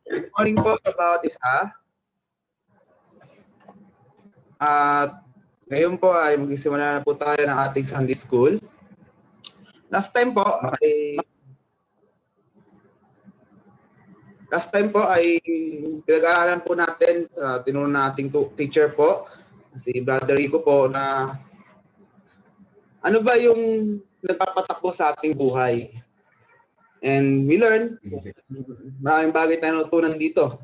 Good morning po sa bawat isa. At ngayon po ay magsisimula na po tayo ng ating Sunday School. Last time po ay pinag-aaralan po natin sa tinuro nating teacher po, si Brother Rico po, na ano ba yung nagpapatakbo sa ating buhay. And we learned, maraming bagay tayo natutunan dito.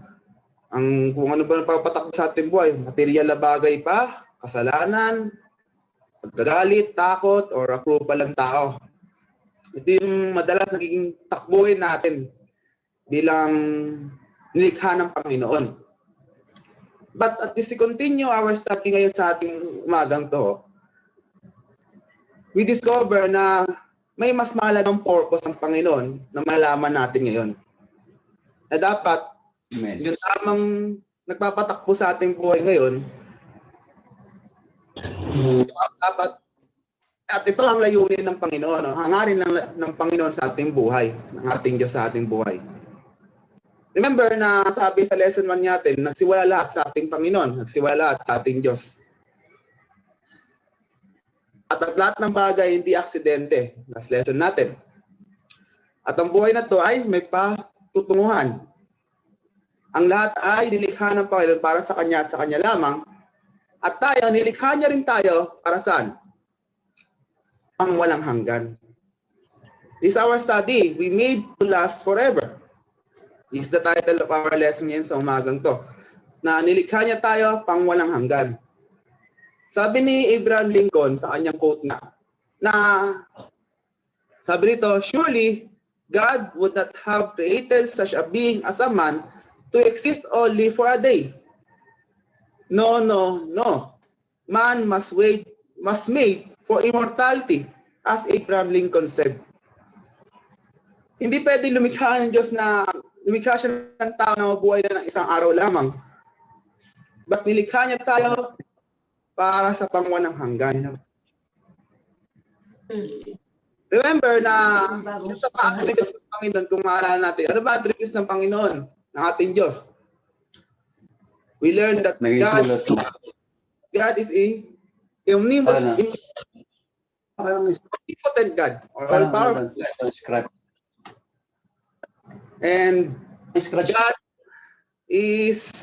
Kung ano ba nagpapatakbo sa ating buhay, material na bagay pa, kasalanan, pagkagalit, takot, or approval ng tao. Ito yung madalas nagiging takbuhin natin bilang nilikha ng Panginoon. But at least we continue our study ngayon sa ating umagang to, we discover na may mas mahalagang purpose ng Panginoon na malaman natin ngayon. Na dapat, yung tamang nagpapatakbo sa ating buhay ngayon, dapat, at ito ang layunin ng Panginoon, no? Hangarin ng Panginoon sa ating buhay, ng ating Diyos sa ating buhay. Remember na sabi sa lesson 1 natin, nagsiwala lahat sa ating Panginoon, nagsiwala lahat sa ating Diyos. At ang lahat ng bagay hindi aksidente. Last lesson natin. At ang buhay na to ay may patutunguhan. Ang lahat ay nilikha ng Panginoon para sa Kanya at sa Kanya lamang. At tayo, nilikha niya rin tayo para saan? Pang walang hanggan. This is our study. We made to last forever. This is the title of our lesson ngayon sa umagang to. Na nilikha niya tayo pang walang hanggan. Sabi ni Abraham Lincoln sa kanyang quote na sabi nito, surely God would not have created such a being as a man to exist only for a day. No, no, no. Man must made for immortality, as Abraham Lincoln said. Hindi pwede lumikha ng Diyos na lumikha siya ng tao na mabuhay na ng isang araw lamang. But nilikha niya tayo para sa pangwanang hanggan. Remember na sa attributes ng Panginoon, kung maalala natin, ano ba attributes ng Panginoon, ng ating Diyos? We learned that God is a omnipotent God, or all-powerful God. And God is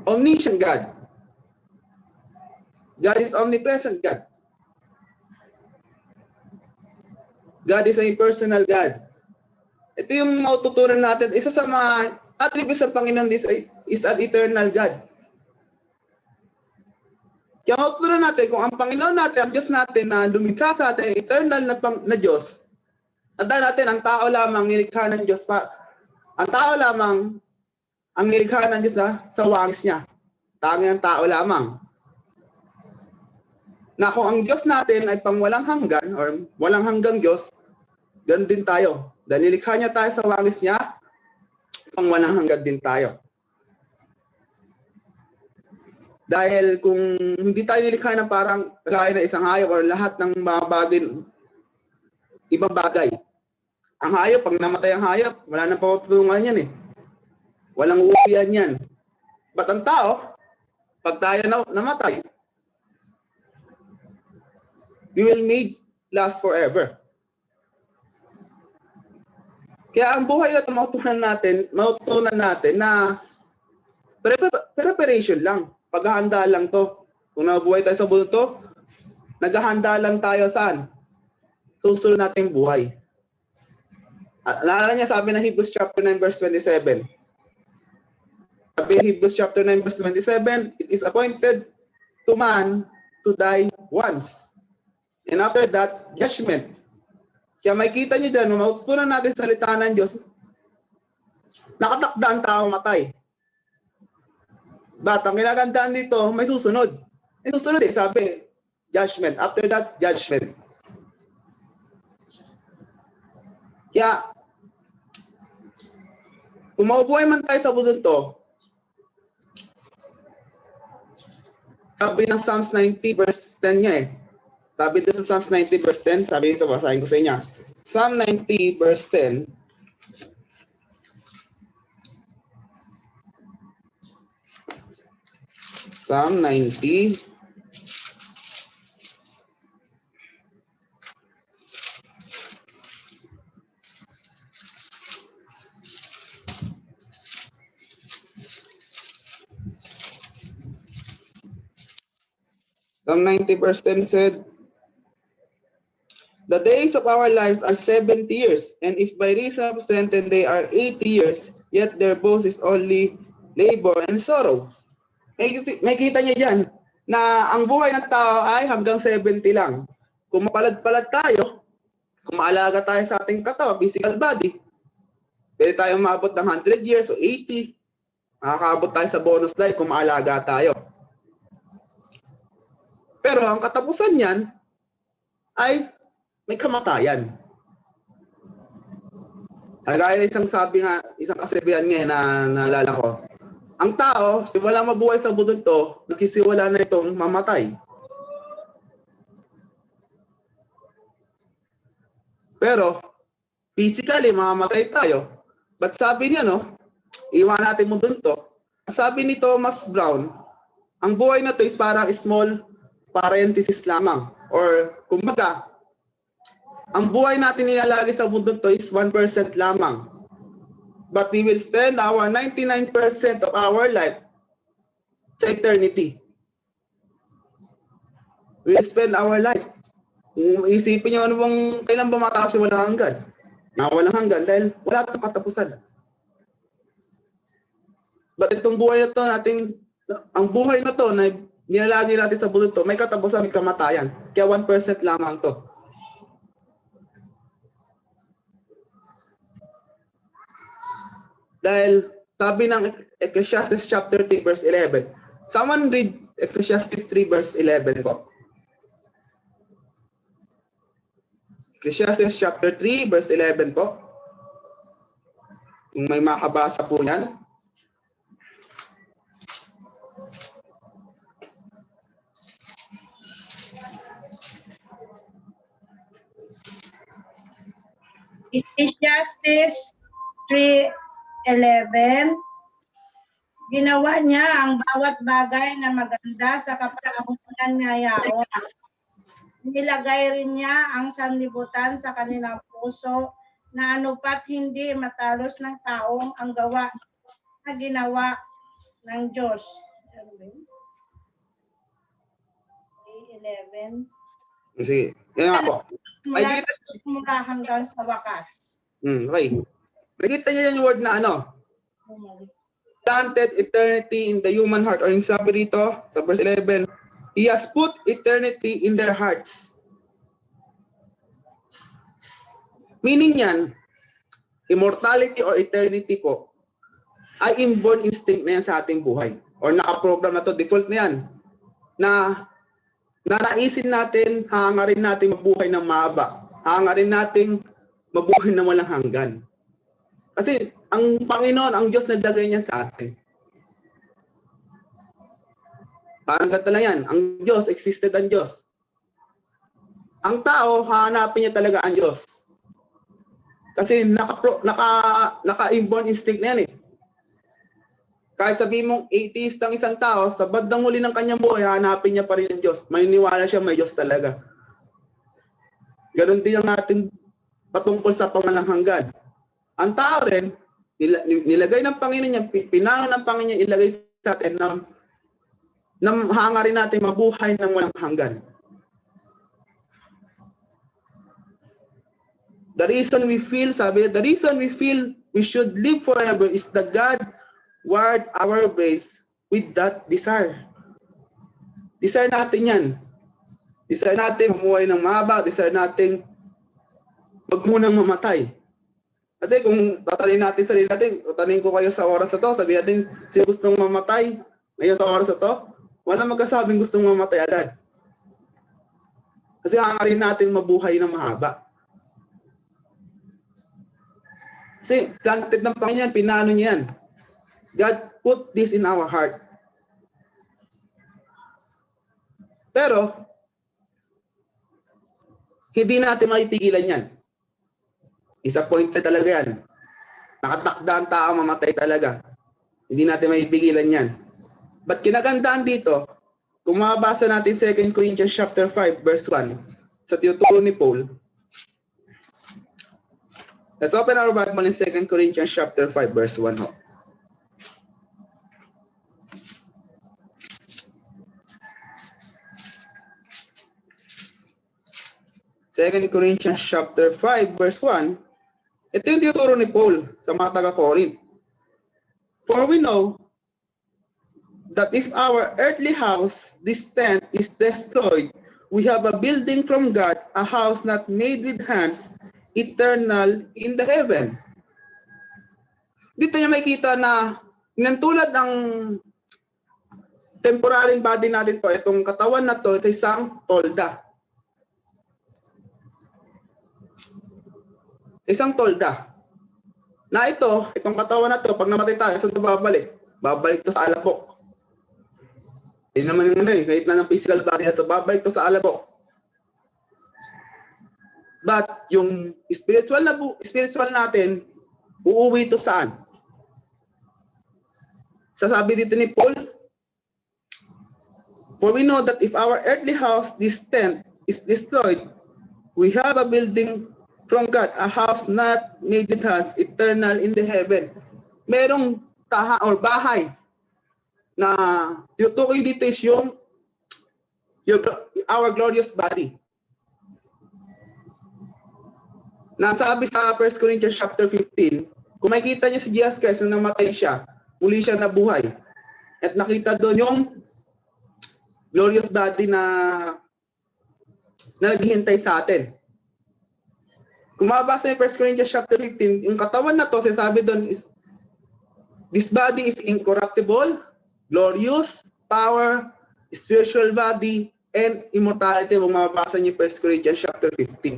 omniscient God. God is omnipresent God. God is a impersonal God. Ito yung matutunan natin. Isa sa mga attributes ng Panginoon is an eternal God. Kaya matutunan natin kung ang Panginoon natin, ang Diyos natin na lumikha sa atin, eternal na Diyos, tandaan natin, ang tao lamang nilikha ng Diyos pa. Ang tao lamang ang nilikha ng Diyos sa wangis niya. Tangi ang tao lamang. Na kung ang Diyos natin ay pang walang hanggan or walang hanggang Diyos, ganun din tayo. Dahil nilikha niya tayo sa wangis niya, pang walang hanggan din tayo. Dahil kung hindi tayo nilikha ng parang kagaya na isang hayop or lahat ng mga bagay, ibang bagay. Ang hayop, pag namatay ang hayop, wala nang patutungan yan eh. Walang uuwian yan. Ba't ang tao, pag tayo namatay, we will made last forever. Kaya ang buhay na matutunan natin na preparation lang. Paghahanda lang to. Kung nabuhay tayo sa mundo to, naghahanda lang tayo saan? Susunod nating buhay. Naalala niya, sabi ng Hebrews chapter 9 verse 27. Sabi ng Hebrews chapter 9 verse 27, it is appointed to man to die once. And after that, judgment. Kaya makikita niyo dyan, nung matutunan natin salita ng Diyos, nakatakda ang tao matay. But ang ginagandaan dito, may susunod. May susunod eh, sabi, judgment. After that, judgment. Kaya, kung maubuhay man tayo sa mundo to, sabi ng Psalms 90 verse 10 niya eh, sabi dito sa Psalms 90 verse 10, sabi dito, basahin ko sa inyo. Psalm 90 verse 10, Psalm 90. Psalm 90 verse 10 said, "The days of our lives are 70 years, and if by reason of strength they are 80 years, yet their boast is only labor and sorrow." May kita niya dyan na ang buhay ng tao ay hanggang 70 lang. Kung mapalad-palad tayo, kung maalaga tayo sa ating katawan, physical body, pwede tayo maabot ng 100 years o 80. Makakaabot tayo sa bonus life kung maalaga tayo. Pero ang katapusan niyan ay may kamatayan. Kagaya isang sabi nga, isang kasabihan ngayon na naalala ko, ang tao, simula mabuhay sa mundong to, nagkisiwala na itong mamatay. Pero, physically, mamamatay tayo. But sabi niya, no, iwan natin mundong to. Sabi ni Thomas Brown, ang buhay na to is parang small parenthesis lamang. Or, kumbaga, ang buhay natin nilalagay sa mundong to is 1% lamang. But we will spend our 99% of our life sa eternity. We will spend our life. Kung isipin nyo ano bang, kailan ba matapos yung walang hanggan? Na walang hanggan dahil wala itong katapusan. But itong buhay na to nating, ang buhay na to na nilalagay natin sa mundong to, may katapusan, may kamatayan. Kaya 1% lamang to. Dahil sabi ng Ecclesiastes chapter 3 verse 11. Someone read Ecclesiastes 3 verse 11 po. Ecclesiastes chapter 3 verse 11 po. Kung may makabasa po yan. Ecclesiastes 3:11, ginawa niya ang bawat bagay na maganda sa kapanahunan niya yaon. Nilagay rin niya ang sanlibutan sa kanilang puso na anupat hindi matalos ng taong ang gawa na ginawa ng Diyos. 3:11. Sige. Yan nga po. Mula hanggang sa wakas. Okay. Nakita niyo yung word na ano? Planted eternity in the human heart. Or yung sabi rito sa verse 11, He has put eternity in their hearts. Meaning yan, immortality or eternity po, ay inborn instinct na yan sa ating buhay. Or nakaprogram na to, default na yan. Na nanaisin natin, hangarin natin mabuhay ng mahaba. Hangarin natin mabuhay ng walang hanggan. Kasi ang Panginoon, ang Diyos naglagay niya sa atin. Parang gata lang yan. Ang Diyos, existed ang Diyos. Ang tao, hahanapin niya talaga ang Diyos. Kasi naka-inborn instinct na yan eh. Kahit sabihin mong atheist ang isang tao, sa bandang huli ng kanyang buhay, hanapin niya pa rin ang Diyos. May niwala siya, may Diyos talaga. Ganon din ang ating patungkol sa pangalanghangan. Ang tao rin, nilagay ng Panginoon niya, pinangon ng Panginoon niya, ilagay sa atin na hangarin natin mabuhay ng walang hanggan. The reason we feel, sabi, the reason we feel we should live forever is the God wired our brains with that desire. Desire natin yan. Desire natin mamuhay ng mahaba, desire natin magmunang mamatay. Kasi kung tatalin natin sarili natin, tatalin ko kayo sa oras na to, sabihin natin, sino gustong mamatay ngayon sa oras na to, wala magkasabing gustong mamatay agad. Kasi hangarin natin mabuhay ng mahaba. Kasi planted ng Panginoon, pinano niya yan. God put this in our heart. Pero, hindi natin maipigilan yan. Disappointed talaga yan. Nakatakda ang tao, mamatay talaga. Hindi natin maipigilan yan. But kinagandaan dito, kung mabasa natin 2 Corinthians chapter 5 verse 1 sa tinuturo ni Paul. Let's open our Bible in 2 Corinthians chapter 5 verse 1 ho. Second Corinthians chapter 5 verse 1. Ito yung tinuturo ni Paul sa mga taga-Corinth. For we know that if our earthly house, this tent, is destroyed, we have a building from God, a house not made with hands, eternal in the heaven. Dito niya makikita na tulad ng temporary body natin to, itong katawan na to, ito isang tolda. Isang tolda. Na itong katawan na to, pag namatay tayo, saan ito babalik? Babalik to sa alapok. Hindi naman yung kahit na ng physical body na to, babalik to sa alapok. But yung spiritual natin, uuwi to saan? Sasabi dito ni Paul, for we know that if our earthly house, this tent, is destroyed, we have a building from God, a house not made with hands, eternal in the heaven. Merong bahay na tutukoy dito is our glorious body. Nasabi sa 1 Corinthians chapter 15, kung makikita niyo si Jesus Christ nang namatay siya, muli siya nabuhay. At nakita doon yung glorious body na naghihintay sa atin. Kung mabasa yung 1 Corinthians chapter 15, yung katawan na to, sasabi doon is, this body is incorruptible, glorious, power, spiritual body, and immortality. Kung mabasa niyo 1 Corinthians chapter 15.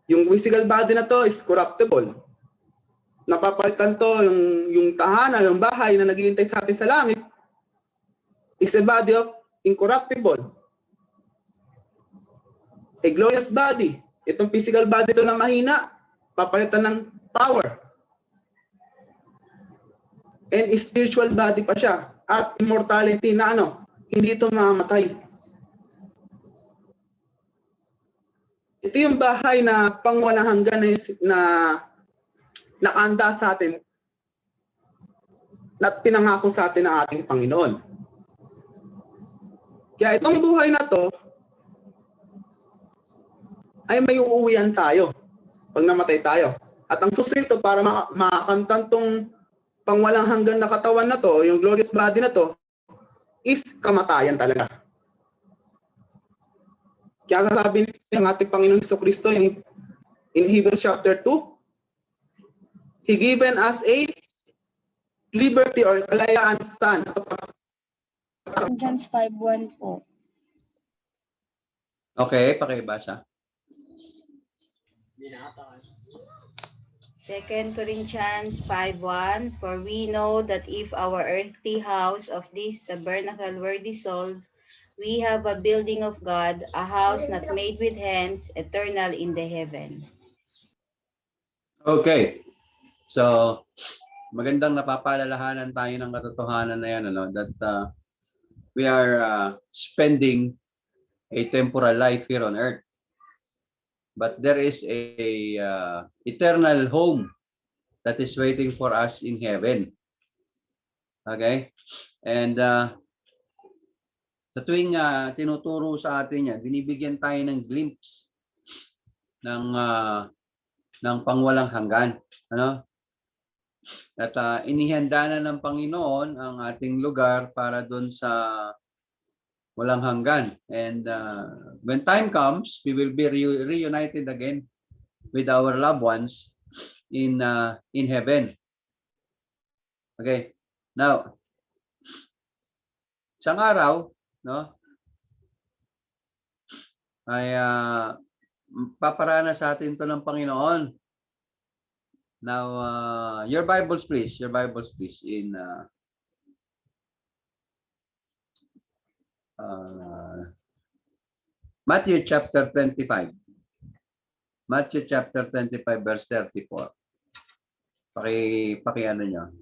Yung physical body na to is corruptible. Napapalitan to, yung tahanan, yung bahay na naghihintay sa atin sa langit, is a body of incorruptible. A glorious body. Itong physical body to na mahina, papalitan ng power. And spiritual body pa siya. At immortality na hindi ito mamamatay. Ito yung bahay na pangwalang hanggan na nakahanda sa atin at pinangako sa atin ng ating Panginoon. Kaya itong buhay na to ay may uuwian tayo pag namatay tayo. At ang susweldo para makakamtan tong pangwalang hanggan na katawan na to, yung glorious body na to, is kamatayan talaga. Kaya sabi ng ating Panginoon Jesucristo in Hebrews chapter 2, He given us a liberty or kalayaan saan? Corinthians 5:1 po. Okay, pakibasa. 2 Corinthians 5:1, for we know that if our earthly house of this tabernacle were dissolved, we have a building of God, a house not made with hands, eternal in the heaven. Okay. So, magandang napapalalahanan tayo ng katotohanan na yan, that we are spending a temporal life here on earth. But there is a eternal home that is waiting for us in heaven. Okay? And sa tuwing tinuturo sa atin yan, binibigyan tayo ng glimpse ng pangwalang hanggan. At inihanda na ng Panginoon ang ating lugar para doon sa walang hanggan. And when time comes, we will be reunited again with our loved ones in heaven. Okay. Now, isang araw, ay paparana sa atin to ng Panginoon. Now, your Bibles please in Matthew chapter 25. Matthew chapter 25 verse 34. Paki ano nyo.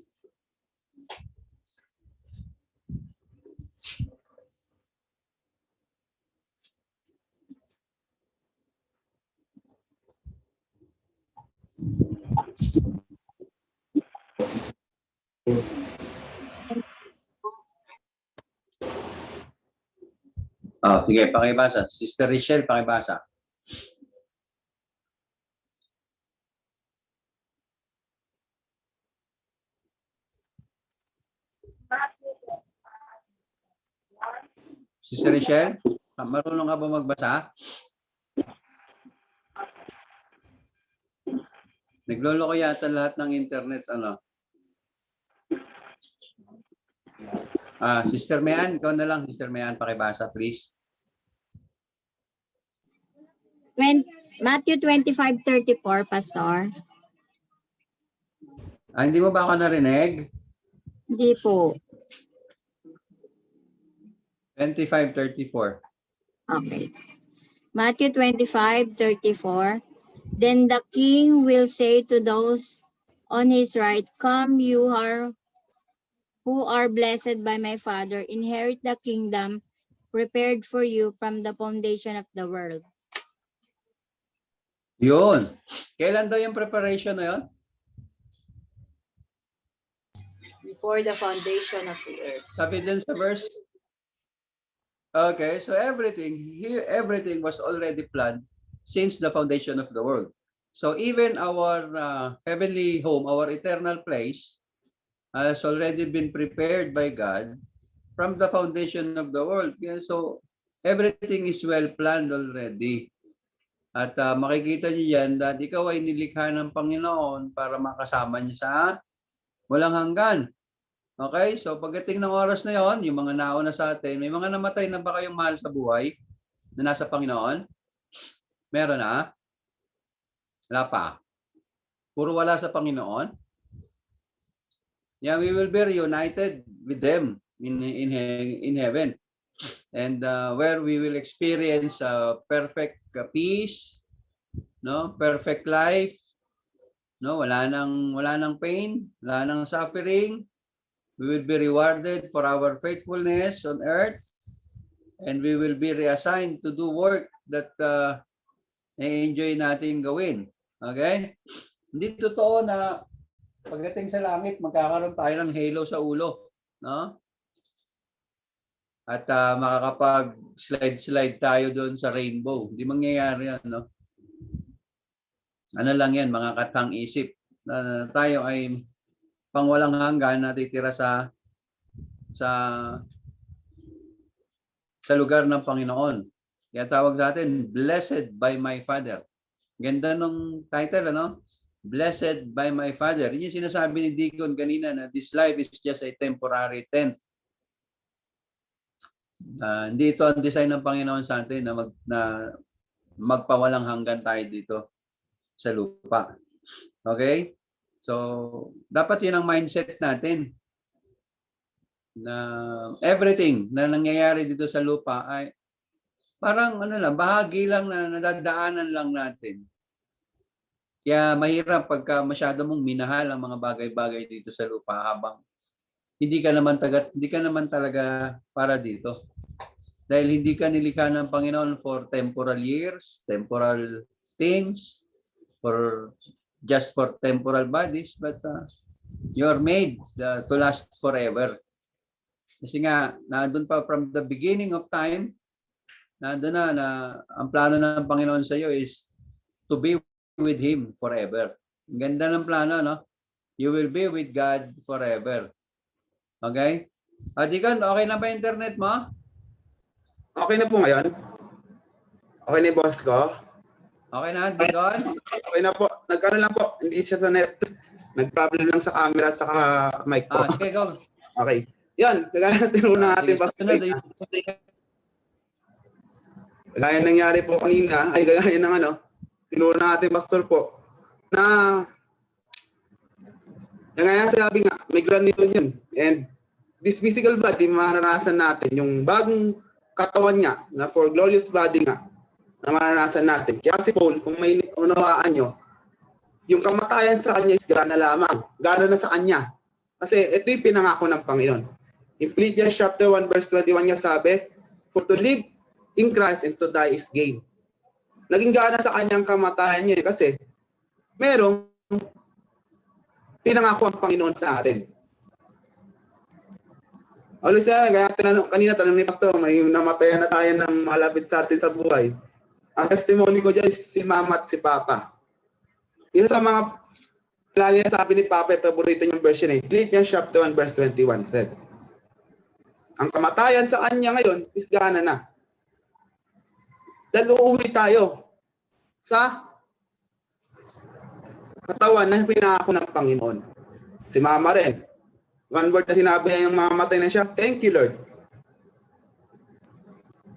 Oh, sige, pakibasa. Sister Richelle, pakibasa. Sister Richelle, marunong ka ba magbasa? Nagloloko yata lahat ng internet, ano? Sister Mayan, ikaw na lang, Sister Mayan, pakibasa, please. Matthew 25:34, Pastor. Hindi mo ba ako narinig? Hindi po. 25:34. Okay. Matthew 25:34. Then the king will say to those on his right, "Come, you who are blessed by my Father, inherit the kingdom prepared for you from the foundation of the world." Yun. Kailan daw yung preparation na yun? Before the foundation of the earth. Sabi din sa verse. Okay, so everything was already planned since the foundation of the world. So even our heavenly home, our eternal place, has already been prepared by God from the foundation of the world. Yeah, so everything is well planned already. At makikita niyo yan that ikaw ay nilikha ng Panginoon para makasama niya sa walang hanggan. Okay, so pagdating ng oras na yon, yung mga nauna sa atin, may mga namatay na ba kayong mahal sa buhay na nasa Panginoon? Meron na? Wala pa. Puro wala sa Panginoon? Yeah, we will be reunited with them in heaven. And where we will experience perfect peace, no? Perfect life, no? Wala nang pain, wala nang suffering. We will be rewarded for our faithfulness on earth, and we will be reassigned to do work that enjoy natin gawin. Okay? Hindi totoo na pagdating sa langit, magkakaroon tayo ng halo sa ulo. No? At makakapag-slide tayo doon sa rainbow. Hindi mangyayari yan. No? Ano lang yan, mga katang isip. Tayo ay pangwalang hanggan natitira sa lugar ng Panginoon. Kaya tawag sa atin, Blessed by my Father. Ganda nung title, ano? Blessed by my Father. Yun yung sinasabi ni Deacon kanina na this life is just a temporary tent. Hindi ito ang design ng Panginoon sa atin na magpawalang hanggan tayo dito sa lupa. Okay? So, dapat yun ang mindset natin na everything na nangyayari dito sa lupa ay parang bahagi lang na nadadaanan lang natin. Kaya mahirap pagka masyado mong minahal ang mga bagay-bagay dito sa lupa habang hindi ka naman talaga para dito. Dahil hindi ka nilikha ng Panginoon for temporal years, temporal things, just for temporal bodies, but you're made to last forever. Kasi nga, nandun pa from the beginning of time, nandun na ang plano ng Panginoon sa iyo is to be with Him forever. Ang ganda ng plano, no? You will be with God forever. Okay? Deacon, okay na ba internet mo? Okay na po ngayon. Okay na yung boss ko. Okay na, Deacon? Okay na po. Nagkano lang po. Hindi siya sa net. Nag-problem lang sa camera sa mic po. Sige, go. Okay. Yan. Kagaya tinuna natin. Kagaya nangyari po kanina. Ay, kagaya ng tinuna natin, Pastor po. Na kaya sabi nga, may granule yun. And this physical body, maranasan natin yung bagong katawan niya na for glorious body nga na maranasan natin. Kaya si Paul, kung may unawaan nyo, yung kamatayan sa kanya is gana lamang. Gana na sa kanya. Kasi ito yung pinangako ng Panginoon. In Philippians chapter 1 verse 21 niya sabi, for to live in Christ and to die is gain. Naging gana sa kanyang kamatayan niya kasi merong pinangako ang Panginoon sa atin. Always kaya kanina tanong ni Pastor, may namatayan na tayo ng malapit sa atin sa buhay. Ang testimony ko dyan is si Mama at si Papa. Isa sa mga lagi sabi ni Papa, paborito niyang version eh, Philippians chapter 1 verse 21 said, ang kamatayan sa kanya ngayon is gana na. Dahil uuwi tayo sa katawan na pinangako ng Panginoon. Si Mama rin. One word na sinabi niya yung mamamatay na siya, thank you Lord.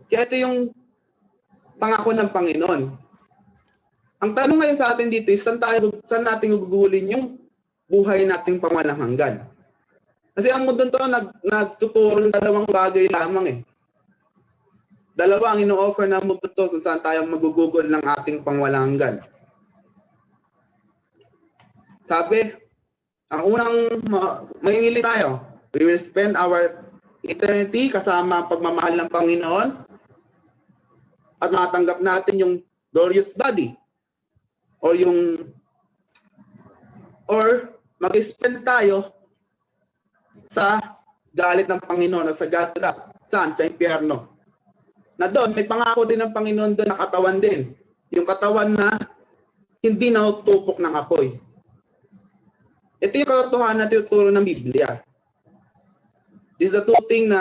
Kaya ito yung pangako ng Panginoon. Ang tanong ngayon sa atin dito is saan natin gugulin yung buhay nating pangwalang hanggan. Kasi ang mundo to nagtuturo ng dalawang bagay lamang eh. Dalawa ang ino-offer ng mundo to kung saan tayo magugugol ng ating pangwalang hanggan. Sabi, ang unang mamimili tayo, we will spend our eternity kasama ang pagmamahal ng Panginoon at matanggap natin yung glorious body or mag-spend tayo sa galit ng Panginoon o sa God's wrath. Saan? Sa impyerno. Na doon, may pangako din ng Panginoon doon na katawan din. Yung katawan na hindi natutupok ng apoy. Ito yung katotohanan na tinuturo ng Biblia. This is the two thing na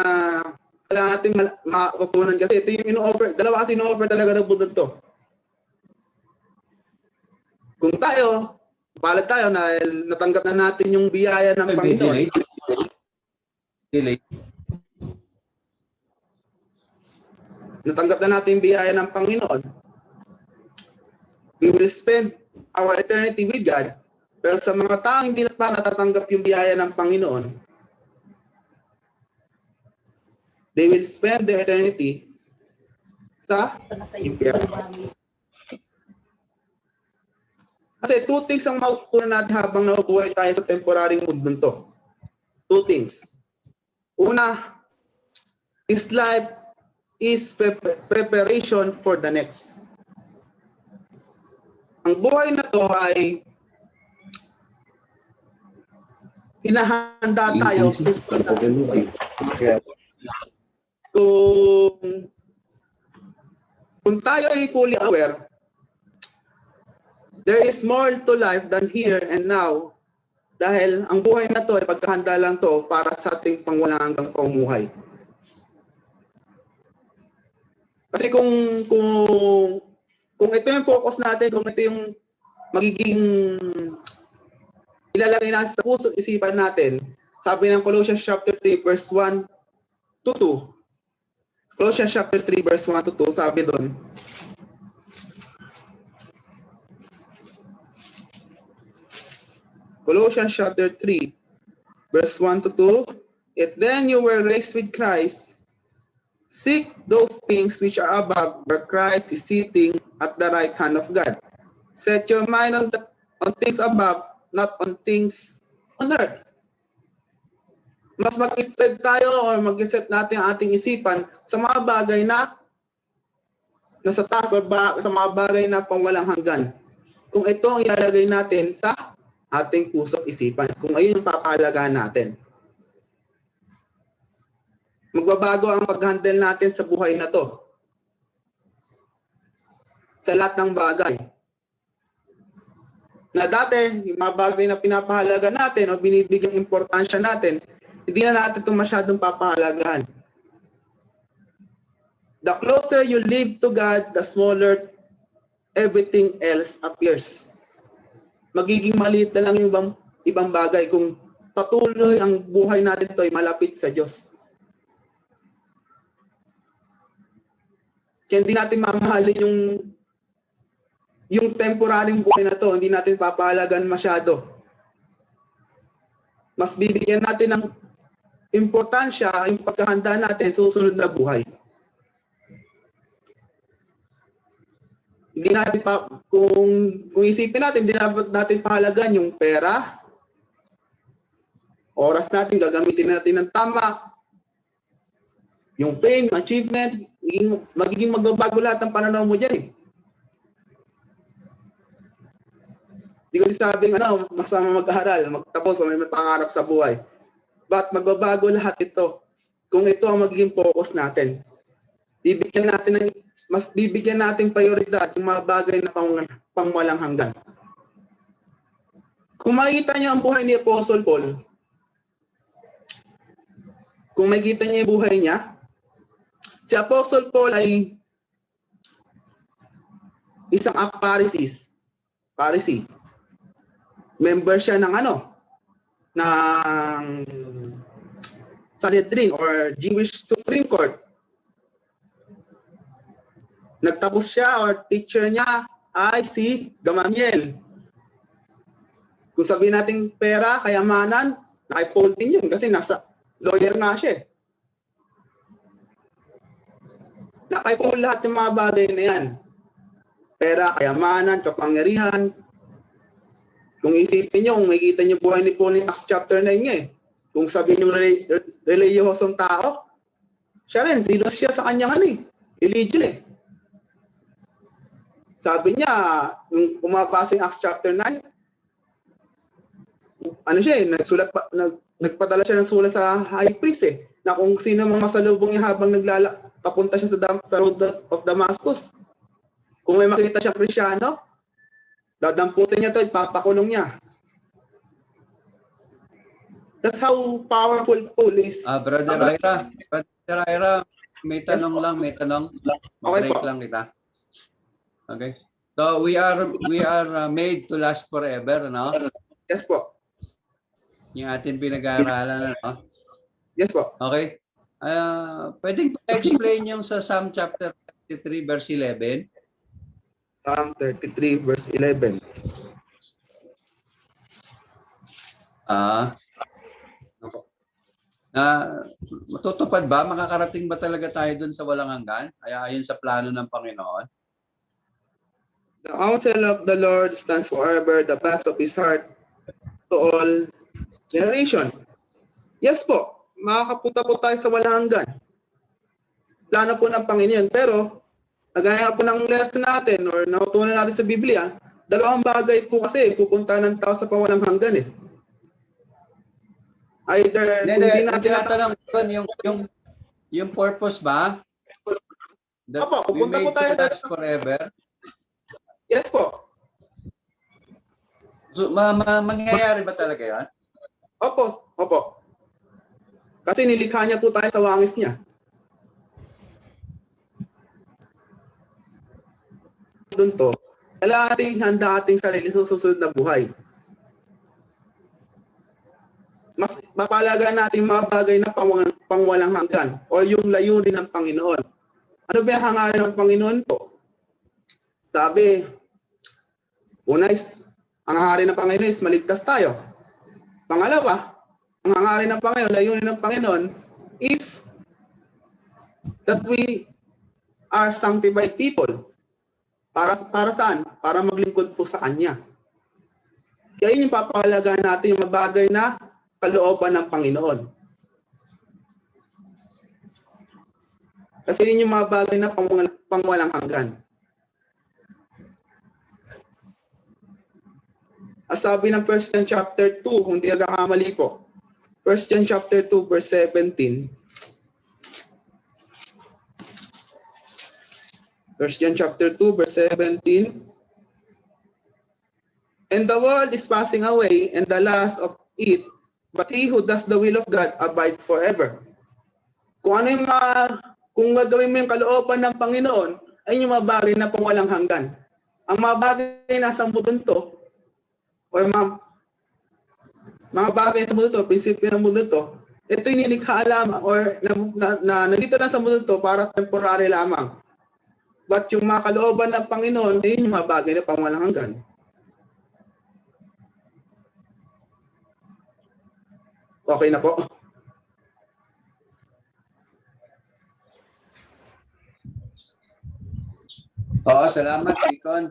kailangan natin matutunan kasi ito yung ino-offer. Dalawa kasi ino-offer talaga ng mundo to. Kung tayo, palad tayo na natanggap na natin yung biyaya ng Panginoon. Delay. Natanggap na natin yung biyaya ng Panginoon. We will spend our eternity with God. Pero sa mga taong hindi na pa natatanggap yung biyaya ng Panginoon, they will spend their eternity sa impyerno. Kasi two things ang maukunan natin habang nabubuhay tayo sa temporaryong mundo to. Two things. Una, this life is preparation for the next. Ang buhay na to ay hinahanda tayo kung tayo ay fully aware, there is more to life than here and now dahil ang buhay na to ay pagkahanda lang to para sa ating pangwalang hanggang pamumuhay. Kasi kung ito yung focus natin, kung ito yung magiging ilalagay natin sa puso at isipan natin, sabi ng Colossians chapter 3 verse 1 to 2. Colossians chapter 3 verse 1 to 2, sabi doon, Colossians chapter 3, verse 1 to 2. If then you were raised with Christ, seek those things which are above, where Christ is sitting at the right hand of God. Set your mind on things above, not on things on earth. Mas mag-strive tayo or mag-set natin ang ating isipan sa mga bagay na nasa taas o sa mga bagay na pangwalang hanggan. Kung ito ang ilalagay natin sa ating puso at isipan, kung ayun ang papahalagaan natin. Magbabago ang pag-handle natin sa buhay na to. Sa lahat ng bagay. Na dati, yung mga bagay na pinapahalaga natin o binibigyang importansya natin, hindi na natin ito masyadong papahalagahan. The closer you live to God, the smaller everything else appears. Magiging maliit na lang yung ibang bagay kung patuloy ang buhay natin ito ay malapit sa Diyos. Kaya hindi natin mamahalin yung temporaryong buhay na to, hindi natin papahalagan masyado. Mas bibigyan natin ng importansya yung pagkahanda natin sa susunod na buhay. Hindi natin kung isipin natin, hindi natin pahalagan yung pera, oras natin, gagamitin natin ng tama, yung fame, achievement, magiging magbabago lahat ng pananaw mo dyan eh. Hindi ko sinasabing masama mag-aral, magtapos o may pangarap sa buhay. But magbabago lahat ito kung ito ang magiging focus natin. Bibigyan natin prioridad yung mga bagay na pangwalang hanggan. Kung makikita niyo ang buhay ni Apostle Paul, kung makikita niyo yung buhay niya, si Apostle Paul ay isang Pharisee. Member siya ng ng Sanhedrin or Jewish Supreme Court. Nagtapos siya or teacher niya ay si Gamaliel. Kung sabihin natin pera, kayamanan, kay Paul din yun kasi nasa lawyer nga siya. Kay Paul lahat yung mga bagay na yan. Pera, kayamanan, kapangyarihan. Kung isipin nyo, kung makikita nyo buhay ni Paul in Acts chapter 9 niya eh. Kung sabihin nyo reliyosong tao, siya rin, zealous siya sa kanyang religion eh. Sabi niya, nung pumapasa yung Acts chapter 9, nagpadala siya ng sulat sa high priest eh, na kung sino mang masalubong niya habang papunta siya sa road of Damascus. Kung may makita siyang Kristyano, dadamputin niya ito, ipapakulong niya. That's how powerful Paul is. Brother Ira, may tanong. Mag-break po. lang kita. Okay. So we are made to last forever, no? Yes po. Yung ating pinag-aaralan, no? Yes po. Okay. Pwedeng explain yung sa Psalm chapter 33 verse 11. Psalm 33 verse 11. Matutupad ba? Makakarating ba talaga tayo dun sa walang hanggan? Ay ayon sa plano ng Panginoon? The counsel of the Lord stands forever, the path of his heart to all generation. Yes po, makakapunta po tayo sa walang hanggan. Plano po ng Panginoon. Pero, nagaya po ng lesson natin or natutunan natin sa Biblia, dalawang bagay po kasi pupunta ng tao sa pawalang hanggan eh. Either, Hindi natin yung purpose ba? That Opo, we pupunta po made tayo to last forever? Yes po. So, mangyayari ba talaga yan? Opo. Kasi nilikha niya po tayo sa wangis niya. Doon to, kailangan natin handa ating sarili sa susunod na buhay. Mas mapalagaan natin mga bagay na pangwalang hanggan o yung layunin ng Panginoon. Ano ba ang hangarin ng Panginoon po? Sabi, una is, ang hangarin ng Panginoon is maligtas tayo. Pangalawa, ang hangarin ng Panginoon, layunin ng Panginoon is that we are sanctified people. Para saan? Para maglingkod po sa Kanya. Kaya yun yung papahalagaan natin yung bagay na kalooban ng Panginoon. Kasi yun yung mga bagay na pangwalang hanggan. As sabi ng 1 John chapter 2, kung di nagkakamali po, 1 John chapter 2 verse 17. 1 John chapter 2 verse 17. And the world is passing away and the lust of it, but he who does the will of God abides forever. Kung gagawin mo yung kalooban ng Panginoon, ay yung mga bagay na pangwalang hanggan. Ang mga bagay na sa mundo to, o mga bagay sa mundo to, prinsipyo ng mundo to, ito yung nilikha lamang or nandito na sa mundo to para temporary lamang. But yung mga kalooban ng Panginoon, ay yung mga bagay na pangwalang hanggan. Okay na po. Oo, salamat, Icon.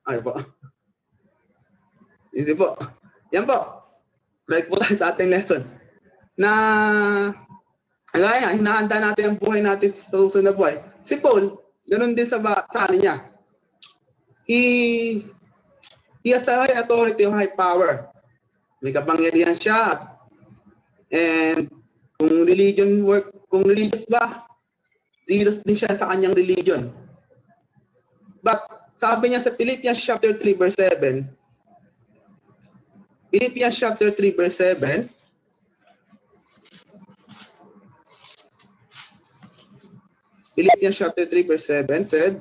Ay po. Easy po. Yan po. Correct po tayo sa ating lesson. Kaya hinahanda natin ang buhay natin sa susunod na buhay. Si Paul, ganoon din sa niya. He has a high authority or high power. May kapangyarihan siya. And kung religious ba, zealous din siya sa kanyang religion. But sabi niya sa Philippians chapter 3 verse 7, Philippians chapter 3 verse 7, Philippians chapter 3 verse 7 said,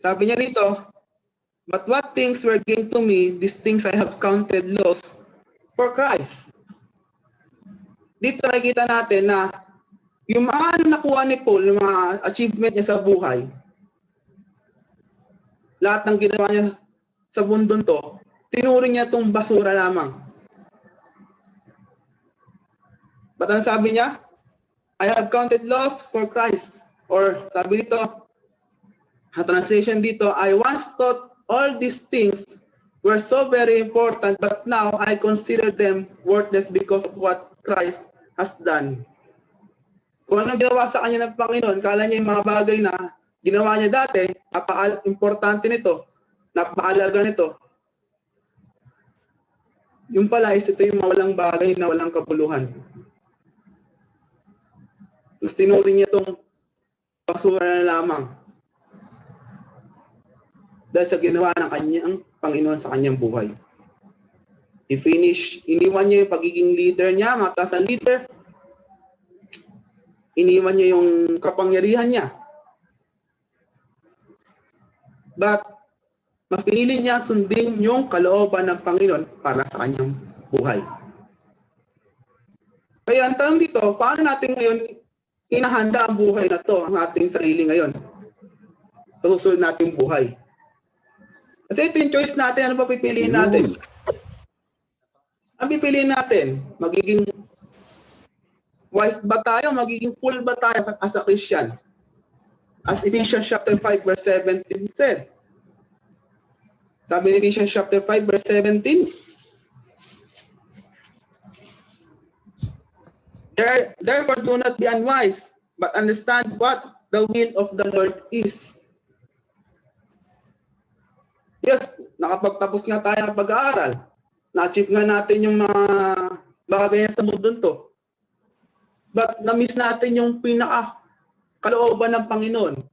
sabi niya rito, but what things were gained to me, these things I have counted loss for Christ. Dito nakikita natin na yung mga nakuha ni Paul, yung mga achievement niya sa buhay, lahat ng ginawa niya sa mundong to, tinuring niya itong basura lamang. Ba't ano sabi niya? I have counted loss for Christ. Or sabi dito, ang translation dito, I once thought all these things were so very important, but now I consider them worthless because of what Christ has done. Kung ano ginawa sa kanya ng Panginoon, kala niya yung mga bagay na ginawa niya dati, napaka-importante nito, napakalaga nito. Yung pala is ito yung mawalang bagay na walang kabuluhan. Mas tinuri niya itong basura na lamang dahil sa ginawa ng kanyang Panginoon sa kanyang buhay. Iniwan niya yung pagiging leader niya, mataas ang leader. Iniwan niya yung kapangyarihan niya. But, mas pinili niya sundin yung kalooban ng Panginoon para sa kanyang buhay. Kaya ang tanong dito, paano natin ngayon hinahanda ang buhay na to, ang ating sarili ngayon? Sa susunod nating buhay. Kasi ito yung choice natin, ano pa pipiliin natin? Ang pipiliin natin, magiging wise ba tayo, magiging fool ba tayo as a Christian? As Ephesians chapter 5 verse 17 said. Sabi ni Ephesians chapter 5 verse 17, therefore do not be unwise, but understand what the will of the Lord is. Yes, nakapagtapos nga tayo ng pag-aaral. Na-achieve nga natin yung mga bagay sa mundo to. But na-miss natin yung kalooban ng Panginoon.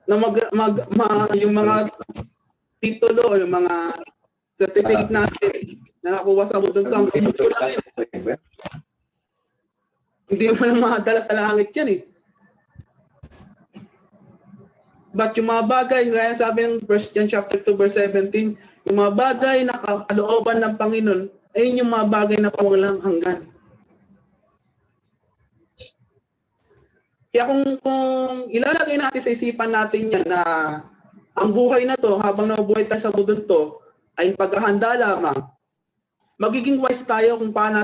Na yung mga titulo, yung mga certificate natin na nakuha sa mundo to. Hindi mo na makadala sa langit yan eh. But yung mga bagay, gaya sabi ng 1 John chapter 2 verse 17, yung mga bagay na kalooban ng Panginoon, ayun yung mga bagay na walang hanggan. Kaya kung ilalagay natin sa isipan natin yan na ang buhay na to, habang nabubuhay tayo sa mundo to, ay paghahanda lamang, magiging wise tayo kung paano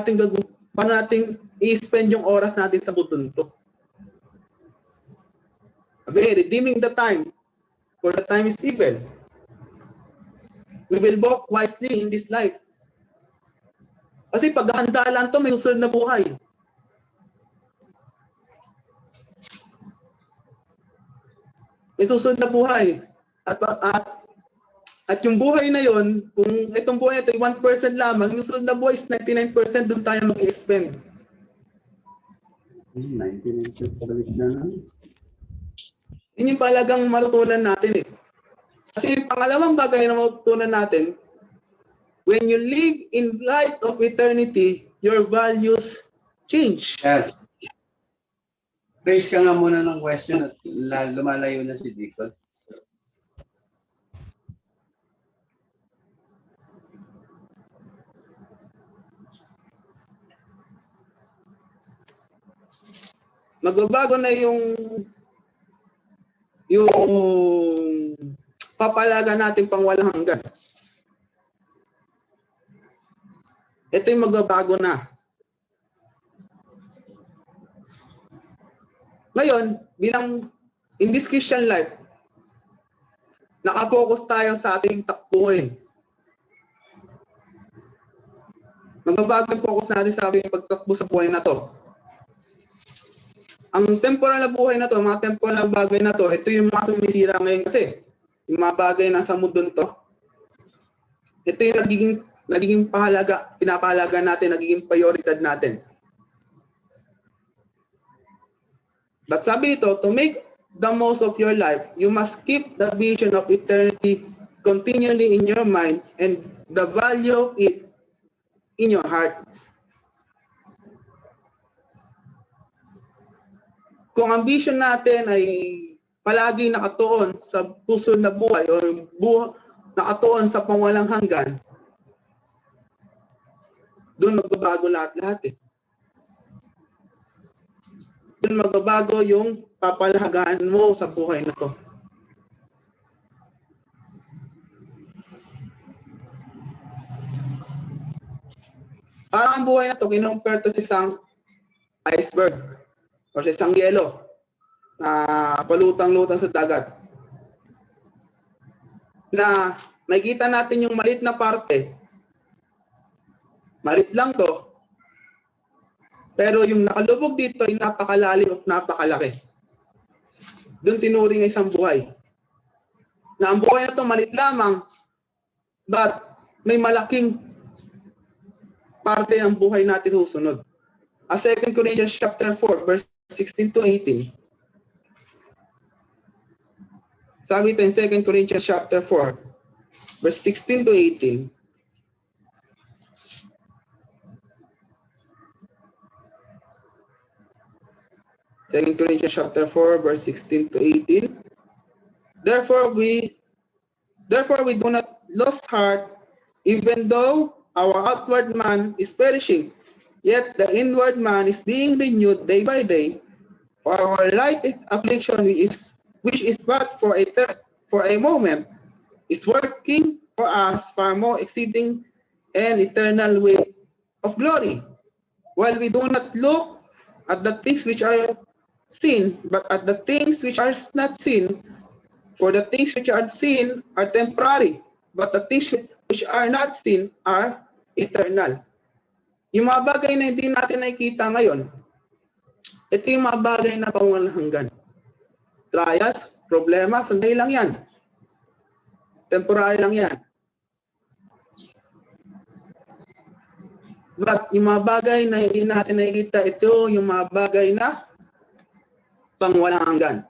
natin i-spend yung oras natin sa mundo to. Redeeming the time, for the time is evil. We will walk wisely in this life. Kasi paghahanda lang to, may susunod na buhay. May susunod na buhay. At yung buhay na yon, kung itong buhay ito ay 1% lamang, yung susunod na buhay is 99%, doon tayo mag-expend. 99% na. Yun yung palagang matutunan natin eh. Kasi yung pangalawang bagay na matutunan natin, when you live in light of eternity, your values change. Yes. Raise ka nga muna ng question at lumalayo na si Deacon. Magbabago na yung papalaga natin pang walang hanggan. Ito yung magbabago na. Ngayon, bilang in this Christian life, nakapokus tayo sa ating takbuhin. Magbabago yung focus natin sa ating pagtakbo sa buhay na to. ang temporal na buhay na to, mga temporal na bagay na to, ito yung mga sumisira ngayon kasi. Yung mga bagay na sa mundo to. Ito yung nagiging pinapahalaga natin, nagiging prioridad natin. But sabi nito, to make the most of your life, you must keep the vision of eternity continually in your mind and the value of it in your heart. Kung ang vision natin ay palagi nakatuon sa puso na buhay o nakatuon sa pangwalang hanggan, doon magbabago lahat-lahat eh. Doon magbabago yung papalagaan mo sa buhay na to. Parang ang buhay na to, kinumpare to sa isang iceberg o sa isang yelo na palutang-lutang sa dagat. Na makikita natin yung maliit na parte. Maliit lang to. Pero yung nakalubog dito ay napakalalim at napakalaki. Doon tinuring ang isang buhay. Na ang buhay na to maliit lamang, but may malaking parte ng buhay natin susunod. 2 Corinthians chapter 4, verse 16 to 18. Sabi ito in 2 Corinthians chapter 4, verse 16 to 18. Second Corinthians chapter 4, verse 16 to 18. Therefore we do not lose heart, even though our outward man is perishing, yet the inward man is being renewed day by day. For our light affliction, which is but for a moment, is working for us far more exceeding and eternal weight of glory. While we do not look at the things which are seen, but at the things which are not seen. For the things which are seen are temporary, but the things which are not seen are eternal. Yung mga bagay na hindi natin nakikita ngayon, ito yung mga bagay na pangwalang hanggan. Trials, problema, sandali lang yan. Temporary lang yan. But yung mga bagay na hindi natin nakikita, ito yung mga bagay na pangwalang hanggan.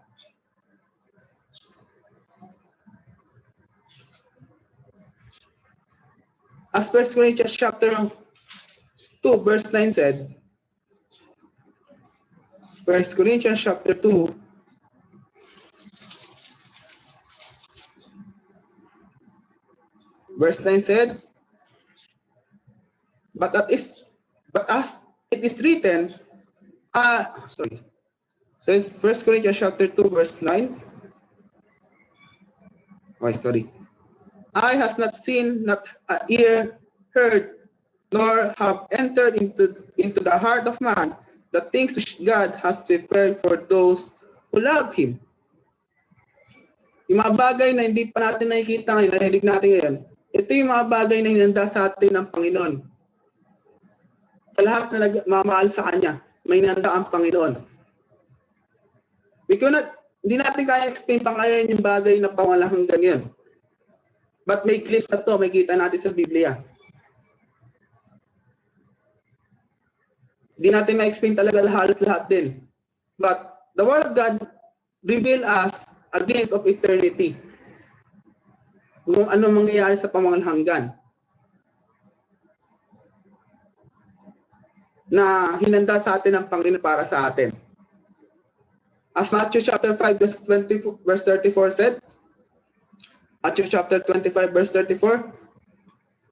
As 1 Corinthians chapter 2, verse 9 said, 1 Corinthians chapter 2, verse 9 said, but as it is written, So it's 1 Corinthians chapter 2, verse 9. Eye has not seen, not ear heard, nor have entered into the heart of man the things which God has prepared for those who love Him. Yung mga bagay na hindi pa natin nakikita ngayon, narinig natin ngayon, ito yung mga bagay na hinanda sa atin ng Panginoon. Sa lahat na nagmamahal sa Kanya, may hinanda ang Panginoon. Hindi natin kaya explain pangalan yung bagay na pangalang hanggang yun. But may glimpse na to, may kita natin sa Biblia. Hindi natin ma-explain talaga lahat din. But the Word of God reveal us a glimpse of eternity. Kung ano mangyayari sa pamangalahangan. Na hinanda sa atin ng Panginoon para sa atin. As Matthew chapter 5 verse 34 said, Matthew chapter 25 verse 34,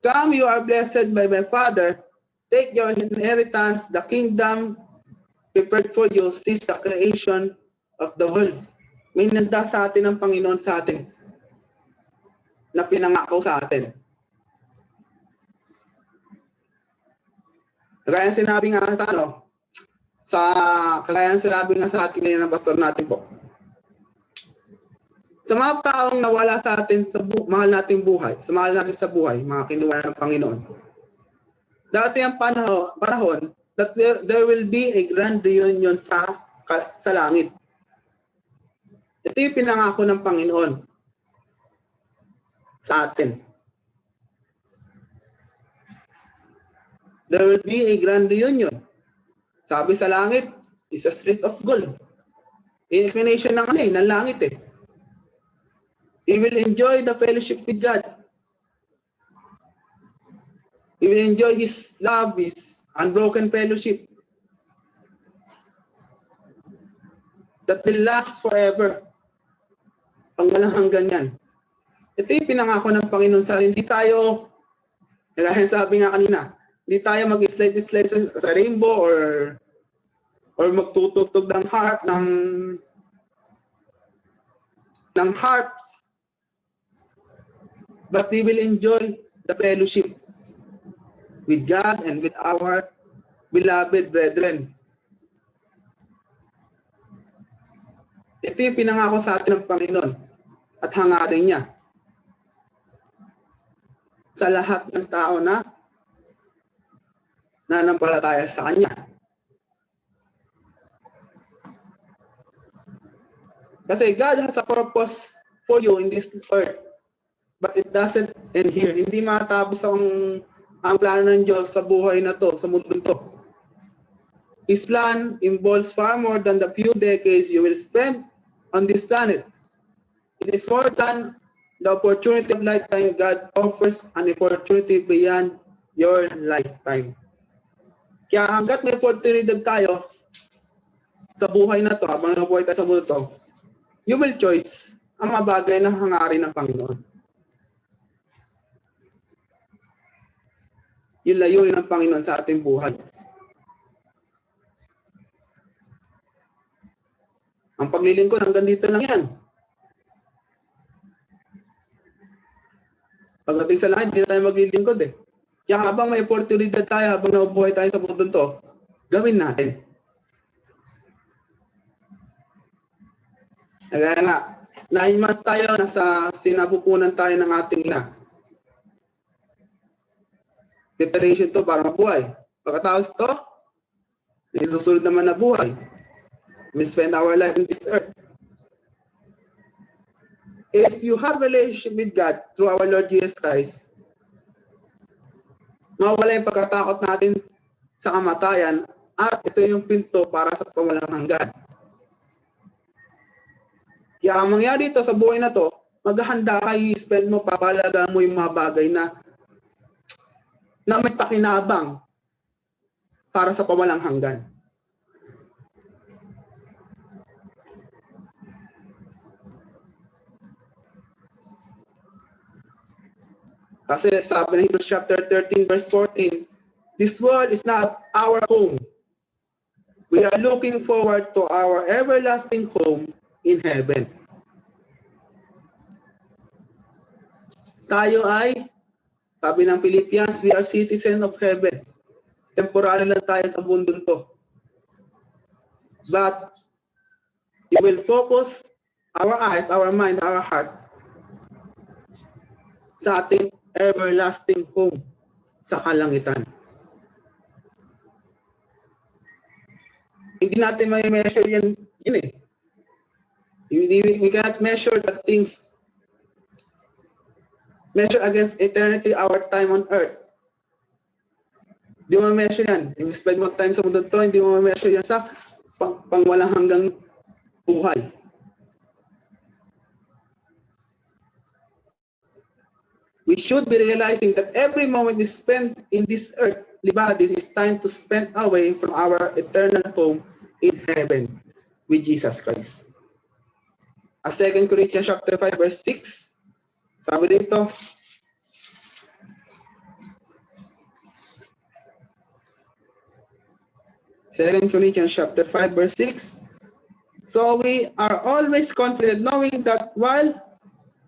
come, you are blessed by my Father, take your inheritance, the kingdom prepared for you since the creation of the world. May nanda sa atin ng Panginoon sa atin na pinangako sa atin. Kaya sinabi nga sa atin ngayon ng pastor natin po. Sa mga taong nawala sa atin sa mahal natin sa buhay, mga kinuha ng Panginoon. Dati ang panahon that there will be a grand reunion sa sa langit. Ito yung pinangako ng Panginoon sa atin. There will be a grand reunion. Sabi sa langit, is a street of gold. In explanation ng langit eh. We will enjoy the fellowship with God. We will enjoy His love, His unbroken fellowship. That will last forever. Pang walang hanggan yan. Ito yung pinangako ng Panginoon sa hindi tayo, kaya sabi nga kanina, hindi tayo mag-slide sa rainbow or magtutugtog ng harp, ng harps. But we will enjoy the fellowship with God and with our beloved brethren. Ito yung pinangako sa atin ng Panginoon at hangarin niya sa lahat ng tao na nanampalataya sa Kanya. Kasi God has a purpose for you in this earth, but it doesn't end here. Hindi matapos ang plano ng Diyos sa buhay na to, sa mundo to. His plan involves far more than the few decades you will spend on this planet. It is more than the opportunity of lifetime. God offers an opportunity beyond your lifetime. Kaya hanggat may oportunidad tayo sa buhay na to, habang nabuhay tayo sa mundo to, you will choose ang mga bagay na hangarin ng Panginoon. Yung layunin ng Panginoon sa ating buhay. Ang paglilingkod hanggang dito lang yan. Pagdating sa langit, hindi na tayo maglilingkod eh. Kaya habang may oportunidad tayo, habang nabubuhay tayo sa mundo to, gawin natin. Kaya nga, 9 months tayo, nasa sinapupunan tayo ng ating preparation to para mabuhay. Pagkatapos to, may susunod naman na buhay. We spend our life in this earth. If you have a relationship with God through our Lord Jesus Christ, mawala yung pagkatakot natin sa kamatayan at ito yung pinto para sa pawalang hanggan. Kaya ang mangyari dito sa buhay na to, maghahanda ka, i-spend mo, papalagaan mo yung mga bagay na may pakinabang para sa pawalang hanggan. Kasi sabi ng Hebrews chapter 13 verse 14, this world is not our home. We are looking forward to our everlasting home in heaven. Tayo ay, sabi ng Philippians, we are citizens of heaven. Temporary lang tayo sa mundo to. But we will focus our eyes, our mind, our heart sa ating everlasting home sa kalangitan. Hindi natin may measure yan eh. We cannot measure the things, measure against eternity, our time on earth. Hindi mo measure yan. Yung spend mo time sa mundo to, hindi mo measure yan sa pangwalang hanggang buhay. We should be realizing that every moment we spend in this earthly body is time to spend away from our eternal home in heaven with Jesus Christ. 2 Corinthians chapter 5 verse 6, sabi dito, Second Corinthians chapter 5 verse 6, so we are always confident knowing that while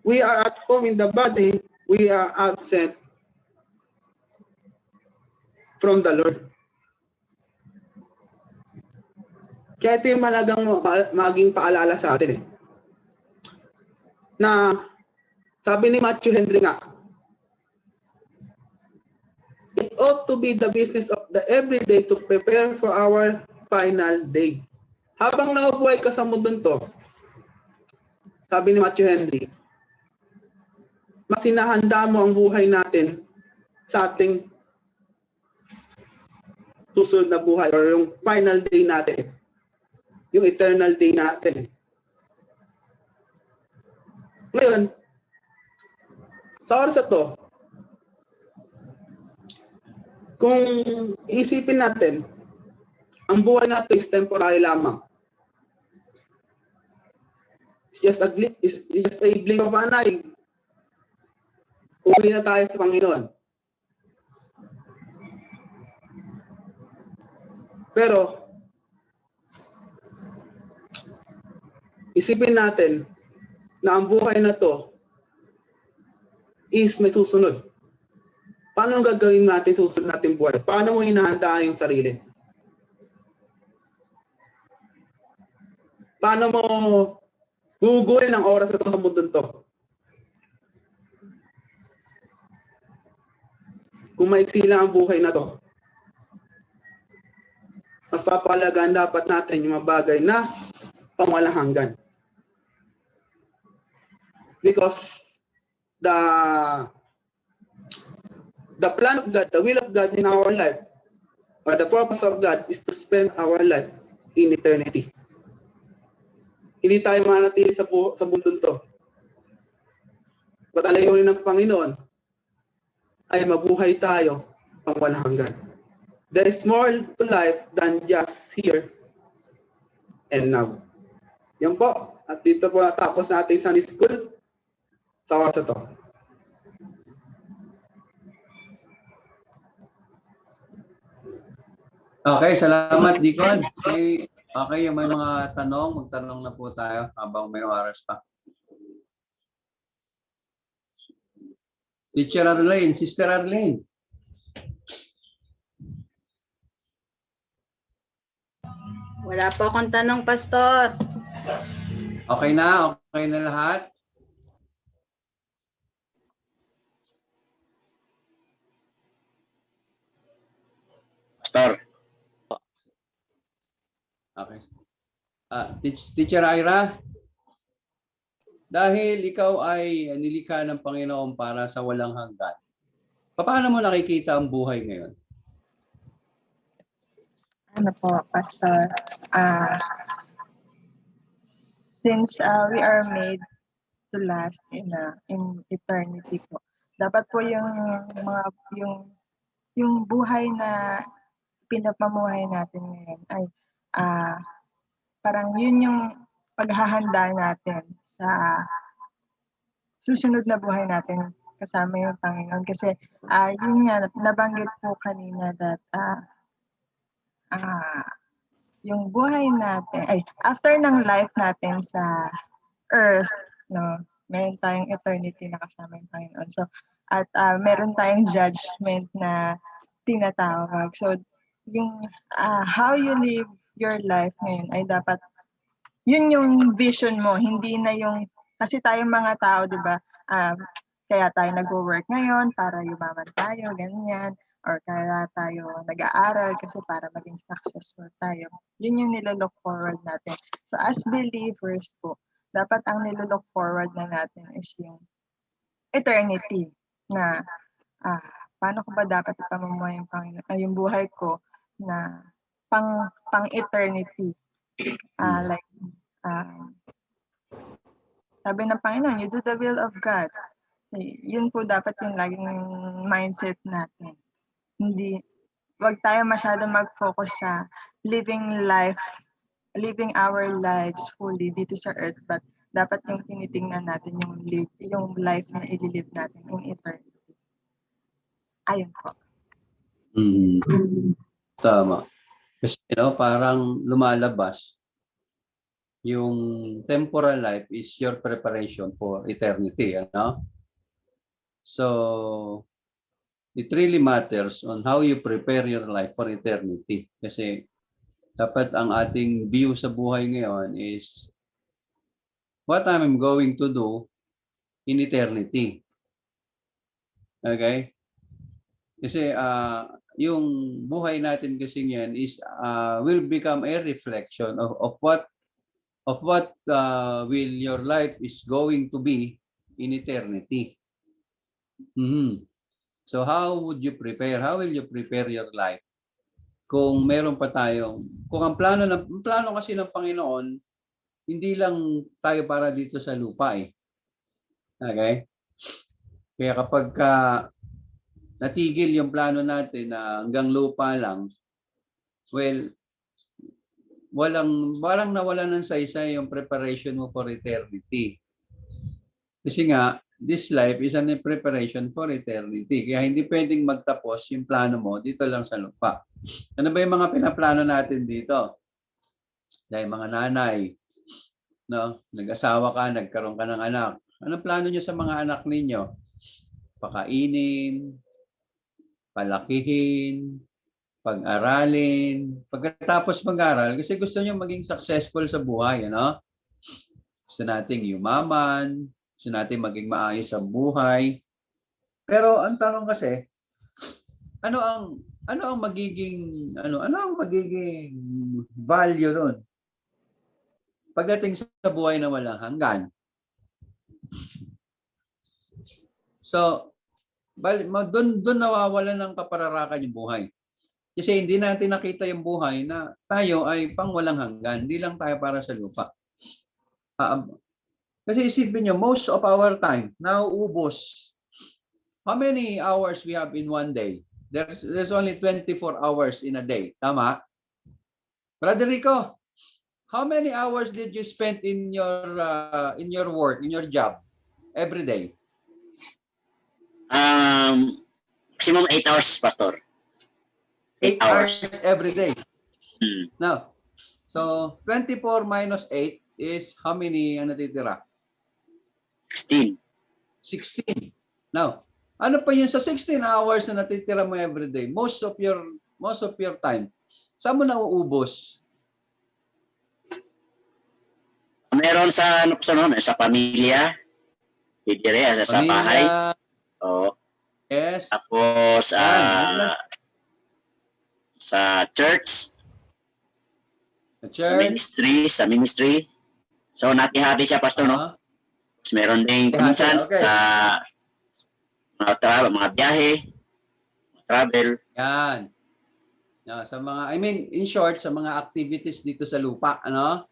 we are at home in the body, we are absent from the Lord. Kaya ito yung malagang maging paalala sa atin eh. Na sabi ni Matthew Henry nga, it ought to be the business of the everyday to prepare for our final day. Habang nabubuhay ka sa mundong to, sabi ni Matthew Henry, mas hinahanda mo ang buhay natin sa ating susunod na buhay or yung final day natin, yung eternal day natin. Ngayon, sa oras na to, kung isipin natin, ang buhay natin is temporary lamang. It's just a blink of an eye. Uwi na tayo sa Panginoon. Pero, isipin natin na ang buhay na to is may susunod. Paano gagawin natin susunod natin buhay? Paano mo hinahanda yung sarili? Paano mo guguhin ang oras na to sa mundo to? Kung maiksi lang ang buhay na to, mas papalagaan dapat natin yung mga bagay na pangwalang hanggan. Because the plan of God, the will of God in our life, or the purpose of God is to spend our life in eternity. Hindi tayo manatili sa mundo to. Patalayonin ng Panginoon ay mabuhay tayo pang walang hanggan. There is more to life than just here and now. Yan po. At dito po natapos natin Sunday School sa oras na to. Okay, salamat, Deacon. Okay, yung may mga tanong, magtanong na po tayo habang may oras pa. Teacher Arlene, Sister Arlene. Wala po akong tanong, Pastor. Okay na lahat? Pastor. Okay. Teacher Ira, dahil ikaw ay nilikha ng Panginoon para sa walang hanggan, paano mo nakikita ang buhay ngayon? Ano po, Pastor? Since we are made to last in eternity po, dapat po yung buhay na pinapamuhay natin ngayon ay parang yun yung paghahanda natin sa susunod na buhay natin kasama yung Panginoon. Kasi yun nga, nabanggit po kanina that yung buhay natin, after ng life natin sa earth, no, meron tayong eternity na kasama yung Panginoon. So, at meron tayong judgment na tinatawag. So, yung how you live your life ngayon ay dapat, yun yung vision mo, hindi na yung, kasi tayong mga tao, di ba, kaya tayo nag-work ngayon para yumaman tayo, ganyan, or kaya tayo nag-aaral kasi para maging successful tayo. Yun yung nilolook forward natin. So as believers po, dapat ang nilolook forward na natin is yung eternity na paano ko ba dapat ipamumuhay yung buhay ko na pang-eternity. Sabi ng Panginoon, you do the will of God. Yun po dapat yung laging mindset natin. Hindi, wag tayo masyadong mag-focus sa living our lives fully dito sa earth, but dapat yung tinitingnan natin yung life na i-live natin in eternity. Ayun po. Tama. Kasi parang lumalabas yung temporal life is your preparation for eternity, So, it really matters on how you prepare your life for eternity. Kasi dapat ang ating view sa buhay ngayon is what I'm going to do in eternity. Okay? Kasi yung buhay natin kasi yan is will become a reflection of what will your life is going to be in eternity. So how would you prepare? How will you prepare your life? Kung meron pa tayong, kung ang plano kasi ng Panginoon, hindi lang tayo para dito sa lupa eh. Okay? Kaya kapag natigil yung plano natin na hanggang lupa lang, well, walang nawala ng saysay yung preparation mo for eternity. Kasi nga, this life is a preparation for eternity. Kaya hindi pwedeng magtapos yung plano mo dito lang sa lupa. Ano ba yung mga pinaplano natin dito? Dahil mga nanay, no? Nag-asawa ka, nagkaroon ka ng anak. Anong plano nyo sa mga anak ninyo? Pakainin, palakihin, pag-aralin. Pagkatapos mag-aral, kasi gusto nyo maging successful sa buhay, ano? Gusto nating yumaman, gusto nating maging maayos ang buhay. Pero ang tanong kasi, ano ang magiging value nun? Pagdating sa buhay na walang hanggan. So, doon nawawalan ng kapararakan yung buhay. Kasi hindi natin nakita yung buhay na tayo ay pang walang hanggan. Hindi lang tayo para sa lupa. Kasi isipin nyo, most of our time, nauubos. How many hours we have in one day? There's only 24 hours in a day. Tama? Brother Rico, how many hours did you spend in your work, in your job, every day? Maximum 8 hours, Pastor. 8 hours every day. Hmm. Now, so 24 minus 8 is how many natitira? 16. 16. Now, ano pa yun sa 16 hours na natitira mo every day? Most of your time. Saan mo nauubos? Meron sa sa pamilya, sa Pamilya, bahay. Oo. yes. Tapos Yan. sa church, Sa sa church. ministry. So natihati siya, Pastor, no? Tapos meron din minsan Okay. sa mga biyahe, travel. Yan. Sa mga, in short, sa mga activities dito sa lupa, ano?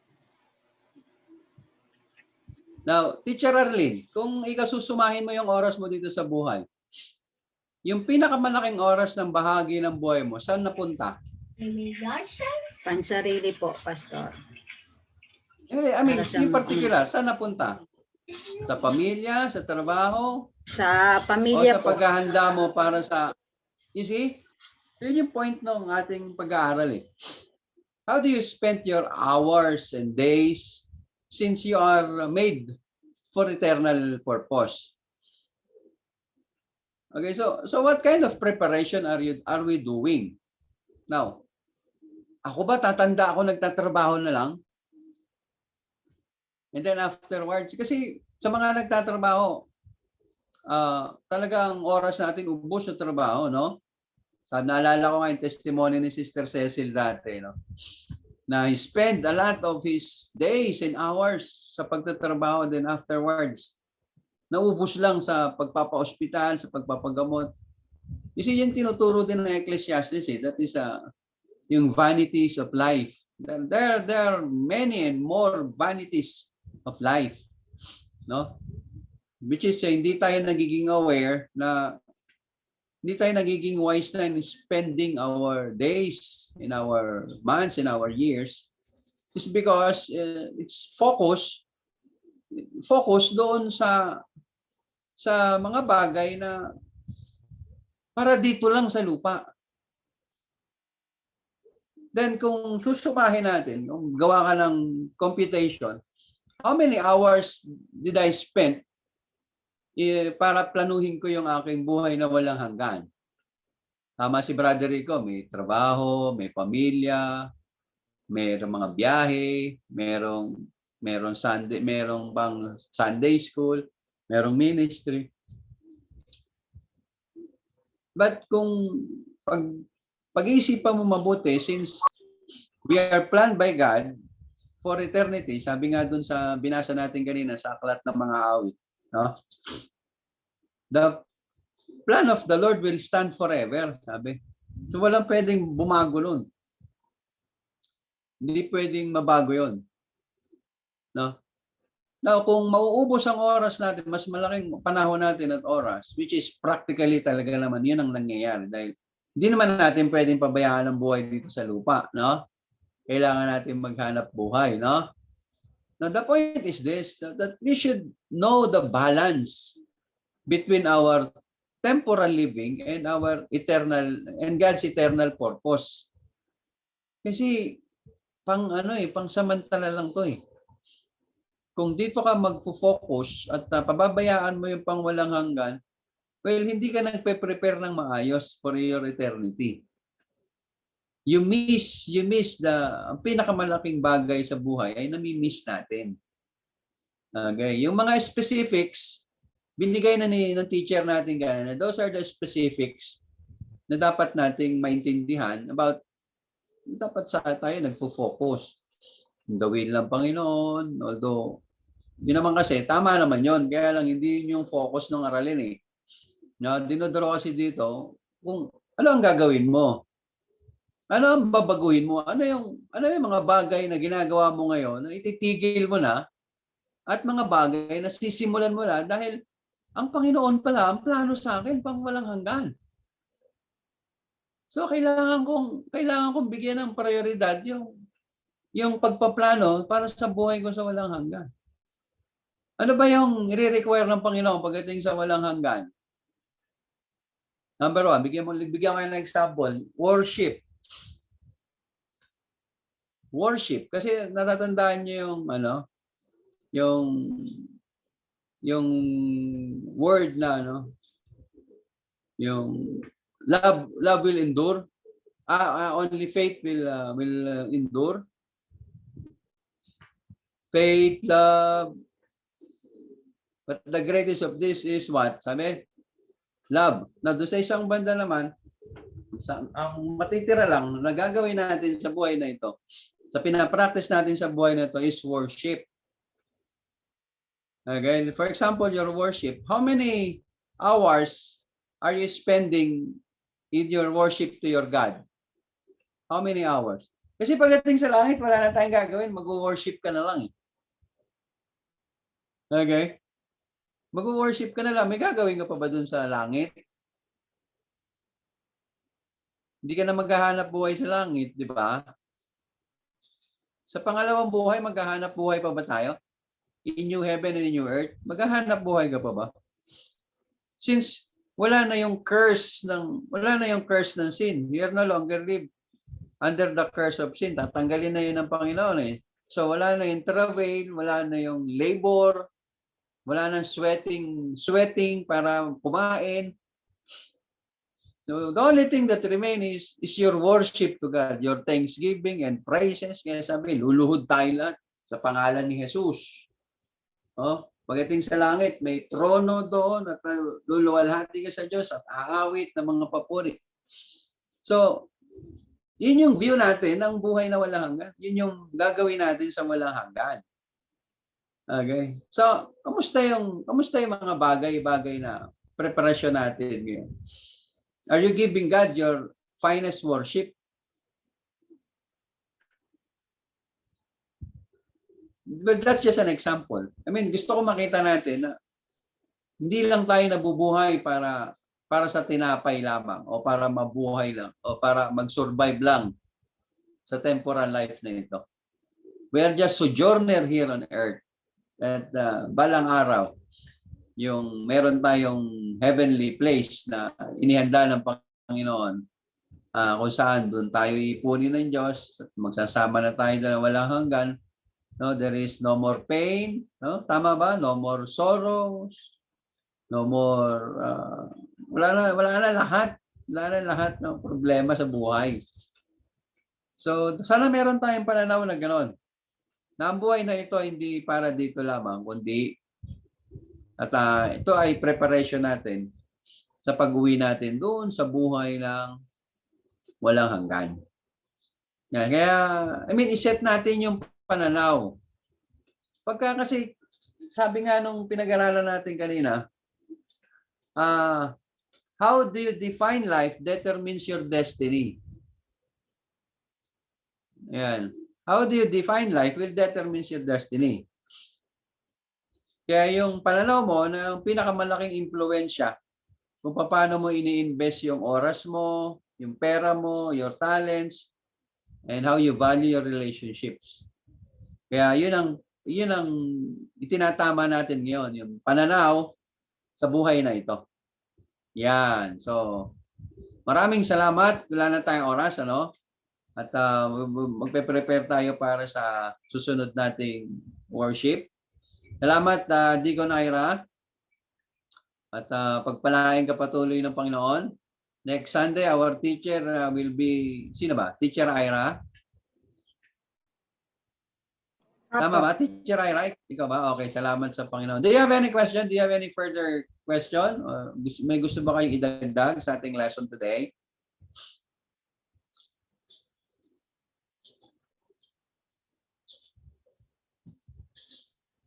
Now, Teacher Arlene, kung ikaw susumahin mo yung oras mo dito sa buhay, yung pinakamalaking oras ng bahagi ng buhay mo, saan napunta? Pansarili po, Pastor. In particular, saan napunta? Sa pamilya, sa trabaho, Sa o pamilya sa po. paghahanda mo para sa, you see? Yun yung point ng ating pag-aaral eh. How do you spend your hours and days since you are made for eternal purpose? Okay, so what kind of preparation are we doing? Now, ako ba tatanda ako nagtatrabaho na lang? And then afterwards, kasi sa mga nagtatrabaho, talagang oras natin ubos sa trabaho, no? Naalala ko nga yung testimony ni Sister Cecil dati, no? Na he spent a lot of his days and hours sa pagtatrabaho, then afterwards, naubos lang sa pagpapa-hospital, sa pagpapagamot. Kasi yan tinuturo din ng Ecclesiastes, eh. That is yung vanities of life. There are many and more vanities of life, no? Which is hindi tayo nagiging aware na hindi tayo nagiging wise na in spending our days, in our months, in our years. It's because it's focus doon sa mga bagay na para dito lang sa lupa. Then kung susumahin natin, kung gawa ka ng computation, how many hours did I spend para planuhin ko yung aking buhay na walang hanggan? Tama si Brother Rico, may trabaho, may pamilya, mayroong mga biyahe, merong Sunday, merong bang Sunday school, merong ministry. But kung pag-iisipan mo mabuti, since we are planned by God for eternity, sabi nga dun sa binasa natin kanina sa aklat ng mga awit, no? The plan of the Lord will stand forever, sabi. So walang pwedeng bumago nun. Hindi pwedeng mabago yon, no? Now, kung mauubos ang oras natin, mas malaking panahon natin at oras, which is practically talaga naman, yun ang nangyayari. Dahil hindi naman natin pwedeng pabayaan ang buhay dito sa lupa, no? Kailangan natin maghanap buhay, no? Now, the point is this, that we should know the balance between our temporal living and our eternal, and God's eternal purpose. Kasi, pang samantala lang to eh. Kung dito ka magfo-focus at pababayaan mo yung pang walang hanggan, well, hindi ka nagpe-prepare ng maayos for your eternity. You miss ang pinakamalaking bagay sa buhay ay nami-miss natin. Okay, yung mga specifics binigay na ng teacher natin ganyan. Those are the specifics na dapat nating maintindihan about dapat sa tayo nagfo-focus. Gawin lang Panginoon, although yun naman kasi, tama naman yun. Kaya lang, hindi yun yung focus ng aralin eh. No, dinodoro kasi dito, kung ano ang gagawin mo? Ano ang babaguhin mo? Ano yung mga bagay na ginagawa mo ngayon na ititigil mo na at mga bagay na sisimulan mo na dahil ang Panginoon pala, ang plano sa akin, pang walang hanggan. So, kailangan kong bigyan ng prioridad yung pagpaplano para sa buhay ko sa walang hanggan. Ano ba yung i-require ng Panginoon pagdating sa walang hanggan? Number 1, bigyan ko ng example, worship. Worship. Kasi natatandaan niyo yung word na, yung love will endure. Only faith will endure. Faith, love. But the greatest of this is what? Sabi? Love. Na doon sa isang banda naman, ang matitira lang na gagawin natin sa buhay na ito, sa pinapractice natin sa buhay na ito is worship. Okay? For example, your worship, how many hours are you spending in your worship to your God? How many hours? Kasi pagdating sa langit, wala na tayong gagawin. Mag-worship ka na lang. Okay? Mag-worship ka na lang. May gagawin ka pa ba dun sa langit? Hindi ka na maghahanap buhay sa langit, di ba? Sa pangalawang buhay, maghahanap buhay pa ba tayo? In new heaven and in new earth? Maghahanap buhay ka pa ba? Since wala na yung curse ng sin. We are no longer live under the curse of sin. Tatanggalin na yun ng Panginoon eh. So wala na yung travail, wala na yung labor, wala nang sweating para kumain. So the only thing that remains is your worship to God, your thanksgiving and praises. Kaya sabi, luluhod tayo lahat sa pangalan ni Jesus. Pagdating sa langit, may trono doon at luluwalhati ka sa Diyos at aawit ng mga papuri. So, yun yung view natin ng buhay na walang hanggan. Yun yung gagawin natin sa walang hanggan. Okay. So, kamusta yung mga bagay-bagay na preparasyon natin ngayon? Are you giving God your finest worship? But that's just an example. I mean, gusto ko makita natin na hindi lang tayo nabubuhay para sa tinapay lamang o para mabuhay lang o para mag-survive lang sa temporal life na ito. We are just sojourner here on earth. At balang araw, yung meron tayong heavenly place na inihanda ng Panginoon kung saan doon tayo ipunin ng Diyos at magsasama na tayo na walang hanggan. No, there is no more pain, no? Tama ba? No more sorrows, no more wala na lahat ng problema sa buhay. So sana meron tayong pananaw na gano'n. Na ang buhay na ito hindi para dito lamang, kundi at ito ay preparation natin sa pag-uwi natin doon sa buhay ng walang hanggan. Yan. Kaya, iset natin yung pananaw. Pagka kasi, sabi nga nung pinag-aralan natin kanina, how do you define life determines your destiny. Yan. How do you define life will determines your destiny. Kaya yung pananaw mo na yung pinakamalaking impluwensya kung paano mo ini-invest yung oras mo, yung pera mo, your talents, and how you value your relationships. Kaya yun ang itinatama natin ngayon, yung pananaw sa buhay na ito. Yan. So, maraming salamat. Wala na tayong oras, ano? At magpe-prepare tayo para sa susunod nating worship. Salamat, Deacon Ira. At pagpalain ka patuloy ng Panginoon. Next Sunday, our teacher will be, sino ba? Teacher Ira? Tama ba? Teacher Ira? Ikaw ba? Okay, salamat sa Panginoon. Do you have any question? Do you have any further question? May gusto ba kayong idagdag sa ating lesson today?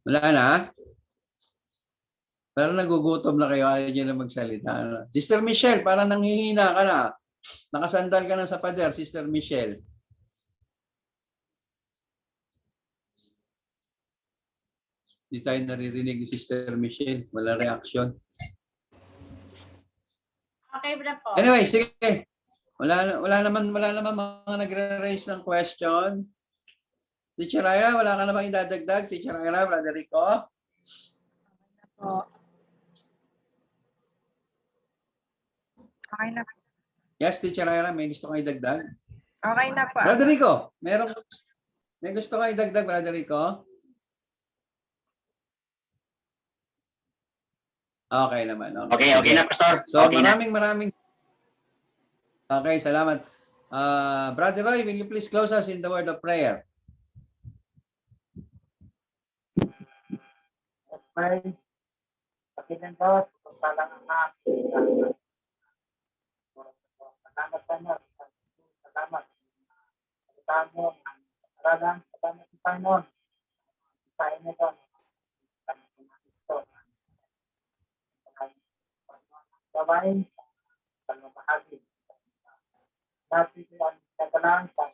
Wala na? Pero nagugutom na kayo, ayaw nyo na magsalita. Sister Michelle, parang nanghihina ka na. Nakasandal ka na sa pader, Sister Michelle. Hindi tayo naririnig ni Sister Michelle. Wala reaction. Okay na po. Anyway, sige. Wala naman mga nagre-raise ng question. Teacher Ira, wala ka na bang idadagdag? Teacher Ira, Brother Rico? Po. Okay na. Yes, Teacher Ira, may gusto kang idagdag? Okay na po. Brother Rico, may gusto kang idagdag, Brother Rico? Okay naman. Okay na, Pastor. So, Okay na. maraming. Okay, salamat. Brother Roy, will you please close us in the word of prayer? May pakinan po, pagpalang anak. Salamat sa inyo. Salamat. Salamat mo. Salamat sa Panginoon. Sa inyo po. Gawain. Pagmamahagi. Natin ang kagalang sa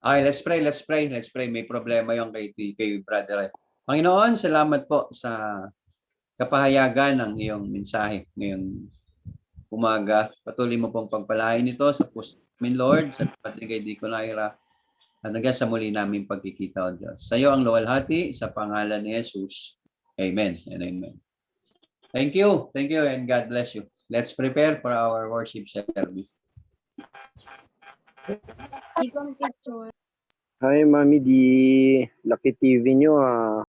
Okay, let's pray. May problema yung kay Brother Roy. Panginoon, salamat po sa kapahayagan ng iyong mensahe ngayong umaga. Patuloy mo pong pagpalain ito sa puso namin, Lord, sa pati kay Deacon Ira. At hanggang sa muli namin pagkikita, O Diyos. Sa iyo ang luwalhati sa pangalan ni Jesus. Amen and amen. Thank you and God bless you. Let's prepare for our worship service. Deacon Picture. Hi, Mami D. Lucky TV nyo,